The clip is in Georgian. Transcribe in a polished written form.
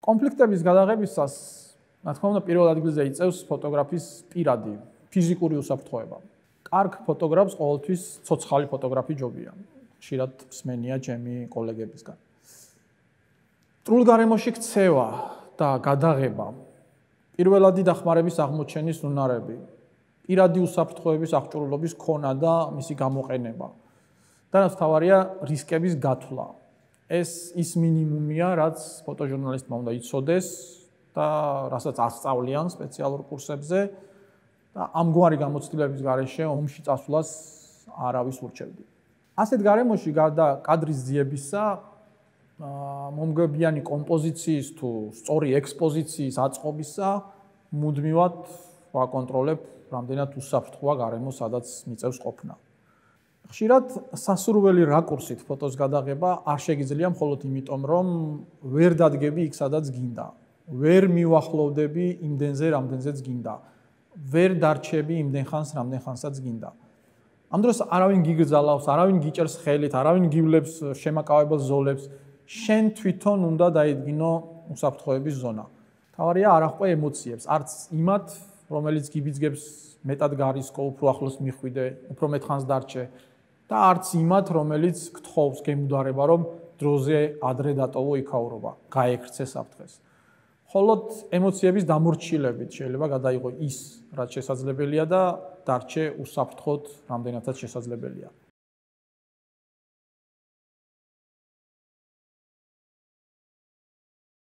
კონფლიქტების გადაღებისას, რა თქმა უნდა, პირველ ადგილზე იწევს ფოტოგრაფის პირადი, ფიზიკური უსაფრთხოება. კარგ ფოტოგრაფს ყოველთვის ცოცხალი ფოტოგრაფი ჯობია. ხშირად მსმენია ჩემი კოლეგებისგან. ტრულ გარემოში ქცევა და გადაღება, პირველადი დახმარების აღმოჩენის უნარები, პირადი უსაფრთხოების აღჭურვილობის ქონა და მისი გამოყენება. და რაც თავარია, რისკების გათვლა. ეს ის მინიმუმია, რაც ფოტოჟურნალისტმა უნდა იცოდეს და რასაც ასწავლიან სპეციალურ კურსებზე და ამგვარი გამოცდილების გარეშე ომში წასვლას არავის ურჩევდი. ასეთ გარემოში გარდა კადრის ძიებისა, მომგებიანი კომპოზიციის თუ სწორი ექსპოზიციის აწყობისა, მუდმივად ვაკონტროლებ, რამდენად უსაფრთხოა გარემო, სადაც მიწევს ყოფნა. ხშირად სასურველი რაკურსით ფოტოს გადაღება არ შეგიძლია მხოლოდ იმიტომ, რომ ვერ დადგები იქ, სადაც გინდა. ვერ მივახლოვდები იმდენზე, რამდენზეც გინდა. ვერ დარჩები იმდენ ხანს, რამდენ ხანსაც გინდა. ამ დროს არავინ გიგრძალავს, არავინ გიჭერს ხელით, არავინ გივლებს შემაკავებელ ზოლებს. შენ თვითონ უნდა დაიდგინო უსაფრთხოების ზონა. თავარია არ ახვე ემოციებს, არც იმათ, რომელიც გიბიძგებს მეტად გარისკო, უფრო ახლოს მიხვიდე, უფრო მეტ ხანს დარჩე და არც იმათ, რომელიც გთხოვს გემუდარება, რომ დროზე ადრე დატოვო იქაურობა, გაექრცე საფრთხეს. მხოლოდ ემოციების დამორჩილებით შეიძლება გადაიღო ის, რაც შესაძლებელია და დარჩე უსაფრთხოდ, რამდენადაც შესაძლებელია.